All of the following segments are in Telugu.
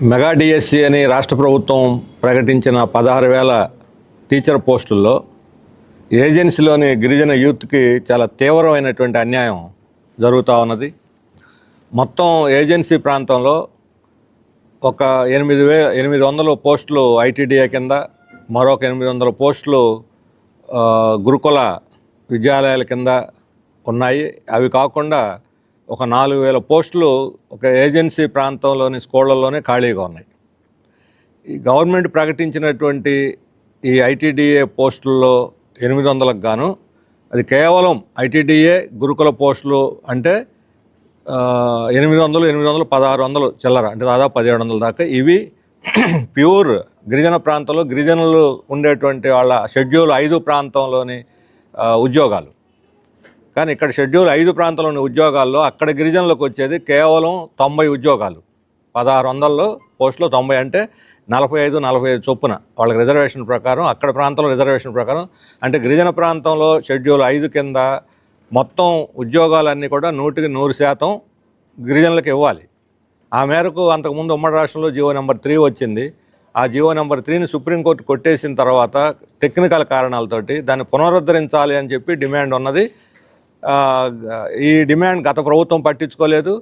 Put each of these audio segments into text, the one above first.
మెగా డిఎస్సి అని రాష్ట్ర ప్రభుత్వం ప్రకటించిన 16,000 టీచర్ పోస్టుల్లో ఏజెన్సీలోని గిరిజన యూత్కి చాలా తీవ్రమైనటువంటి అన్యాయం జరుగుతూ ఉన్నది. మొత్తం ఏజెన్సీ ప్రాంతంలో ఒక 800 పోస్టులు ఐటీడీఏ కింద, మరొక 800 పోస్టులు గురుకుల విద్యాలయాల కింద ఉన్నాయి. అవి కాకుండా ఒక 4,000 పోస్టులు ఒక ఏజెన్సీ ప్రాంతంలోని స్కూళ్ళల్లోనే ఖాళీగా ఉన్నాయి. ఈ గవర్నమెంట్ ప్రకటించినటువంటి ఈ ఐటీడీఏ పోస్టుల్లో 800కు గాను అది కేవలం ఐటీడీఏ గురుకుల పోస్టులు అంటే 800, 1,600 చిల్లర, అంటే దాదాపు 1,700 దాకా. ఇవి ప్యూర్ గిరిజన ప్రాంతంలో గిరిజనులు ఉండేటువంటి వాళ్ళ షెడ్యూల్ 5 ప్రాంతంలోని ఉద్యోగాలు. కానీ ఇక్కడ షెడ్యూల్ 5 ప్రాంతంలోని ఉద్యోగాల్లో అక్కడ గిరిజనులకు వచ్చేది కేవలం 90 ఉద్యోగాలు. 1,600 పోస్టులు 90 అంటే 45 చొప్పున వాళ్ళకి రిజర్వేషన్ ప్రకారం, అక్కడ ప్రాంతంలో రిజర్వేషన్ ప్రకారం. అంటే గిరిజన ప్రాంతంలో షెడ్యూల్ 5 కింద మొత్తం ఉద్యోగాలన్నీ కూడా 100% గిరిజనులకు ఇవ్వాలి. ఆ మేరకు అంతకుముందు ఉమ్మడి రాష్ట్రంలో జీవో నెంబర్ 3 వచ్చింది. ఆ జీవో నెంబర్ 3ని సుప్రీంకోర్టు కొట్టేసిన తర్వాత టెక్నికల్ కారణాలతోటి దాన్ని పునరుద్ధరించాలి అని చెప్పి డిమాండ్ ఉన్నది. ఈ డిమాండ్ గత ప్రభుత్వం పట్టించుకోలేదు.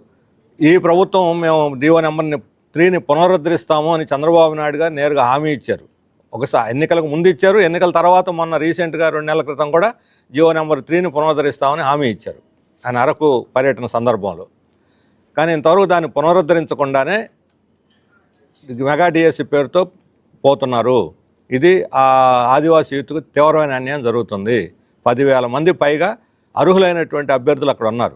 ఈ ప్రభుత్వం మేము జీవో నెంబర్ 3ని పునరుద్ధరిస్తాము అని చంద్రబాబు నాయుడు గారు నేరుగా హామీ ఇచ్చారు. ఒకసారి ఎన్నికలకు ముందు ఇచ్చారు, ఎన్నికల తర్వాత మొన్న రీసెంట్గా 2 నెలల క్రితం కూడా జీవో నెంబర్ 3ని పునరుద్ధరిస్తామని హామీ ఇచ్చారు ఆయన అరకు పర్యటన సందర్భంలో. కానీ ఇంతవరకు దాన్ని పునరుద్ధరించకుండానే మెగా డిఎస్సి పేరుతో పోతున్నారు. ఇది ఆదివాసీ యూత్కు తీవ్రమైన అన్యాయం జరుగుతుంది. 10,000 మంది పైగా అర్హులైనటువంటి అభ్యర్థులు అక్కడ ఉన్నారు.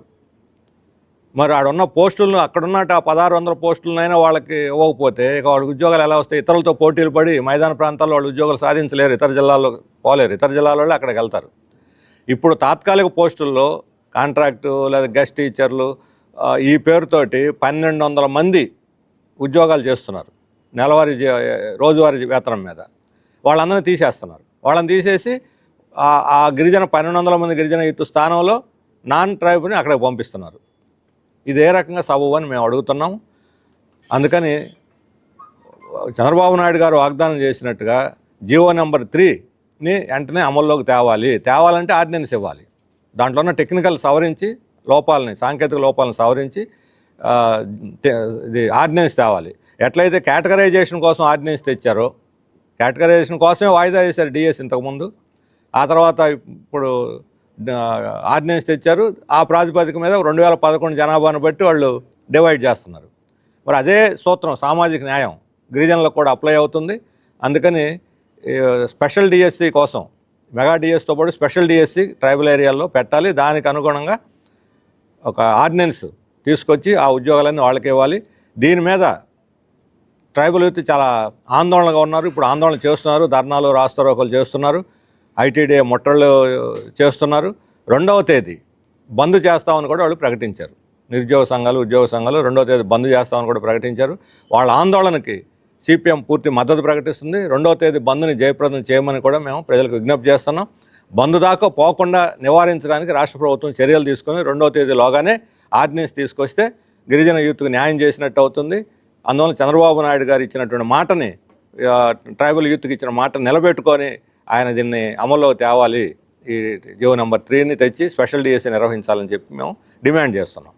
మరి ఆడున్న పోస్టులను, అక్కడున్న 1,600 పోస్టులనైనా వాళ్ళకి ఇవ్వకపోతే ఇక వాళ్ళకి ఉద్యోగాలు ఎలా వస్తాయి? ఇతరులతో పోటీలు పడి మైదాన ప్రాంతాల్లో వాళ్ళు ఉద్యోగాలు సాధించలేరు, ఇతర జిల్లాల్లో పోలేరు, ఇతర జిల్లాల వాళ్ళు అక్కడికి వెళ్తారు. ఇప్పుడు తాత్కాలిక పోస్టుల్లో కాంట్రాక్టు లేదా గెస్ట్ టీచర్లు ఈ పేరుతోటి 1,200 మంది ఉద్యోగాలు చేస్తున్నారు నెలవారీ రోజువారీ వేతనం మీద. వాళ్ళందరినీ తీసేస్తున్నారు. వాళ్ళని తీసేసి ఆ గిరిజన 1,200 మంది గిరిజన యూత్ స్థానంలో నాన్ ట్రైబ్ని అక్కడికి పంపిస్తున్నారు. ఇది ఏ రకంగా సబబు అని మేము అడుగుతున్నాం. అందుకని చంద్రబాబు నాయుడు గారు వాగ్దానం చేసినట్టుగా జీవో నెంబర్ 3ని వెంటనే అమల్లోకి తేవాలంటే ఆర్డినెన్స్ ఇవ్వాలి. దాంట్లో ఉన్న టెక్నికల్ సవరించి సాంకేతిక లోపాలను సవరించి ఇది ఆర్డినెన్స్ తేవాలి. ఎట్లయితే కేటగరైజేషన్ కోసం ఆర్డినెన్స్ తెచ్చారో, కేటగరైజేషన్ కోసమే వాయిదా చేశారు డిఎస్ ఇంతకుముందు. ఆ తర్వాత ఇప్పుడు ఆర్డినెన్స్ తెచ్చారు. ఆ ప్రాతిపదిక మీద 2011 జనాభాను బట్టి వాళ్ళు డివైడ్ చేస్తున్నారు. మరి అదే సూత్రం సామాజిక న్యాయం గిరిజనులకు కూడా అప్లై అవుతుంది. అందుకని స్పెషల్ డిఎస్సి కోసం మెగా డిఎస్తో పాటు స్పెషల్ డిఎస్సి ట్రైబల్ ఏరియాల్లో పెట్టాలి. దానికి అనుగుణంగా ఒక ఆర్డినెన్స్ తీసుకొచ్చి ఆ ఉద్యోగాలన్నీ వాళ్ళకి ఇవ్వాలి. దీని మీద ట్రైబల్ యూత్ చాలా ఆందోళనగా ఉన్నారు. ఇప్పుడు ఆందోళన చేస్తున్నారు, ధర్నాలు రాస్తారోకలు చేస్తున్నారు, ఐటీడీఏ ముట్టళ్ళు చేస్తున్నారు. 2వ తేదీ బంద్ చేస్తామని కూడా వాళ్ళు ప్రకటించారు. నిరుద్యోగ సంఘాలు, ఉద్యోగ సంఘాలు 2వ తేదీ బంద్ చేస్తామని కూడా ప్రకటించారు. వాళ్ళ ఆందోళనకి సిపిఎం పూర్తి మద్దతు ప్రకటిస్తుంది. 2వ తేదీ బంద్ని జయప్రదం చేయమని కూడా మేము ప్రజలకు విజ్ఞప్తి చేస్తున్నాం. బంద్ దాకా పోకుండా నివారించడానికి రాష్ట్ర ప్రభుత్వం చర్యలు తీసుకొని 2వ తేదీలోగానే ఆర్డినెన్స్ తీసుకొస్తే గిరిజన యూత్కు న్యాయం చేసినట్టు అవుతుంది. అందువల్ల చంద్రబాబు నాయుడు గారు ఇచ్చినటువంటి మాటని, ట్రైబల్ యూత్కి ఇచ్చిన మాటను నిలబెట్టుకొని ఆయన దీన్ని అమల్లో తేవాలి. ఈ జీవో నెంబర్ 3ని తెచ్చి స్పెషల్ డిఎస్సి నిర్వహించాలని చెప్పి మేము డిమాండ్ చేస్తున్నాం.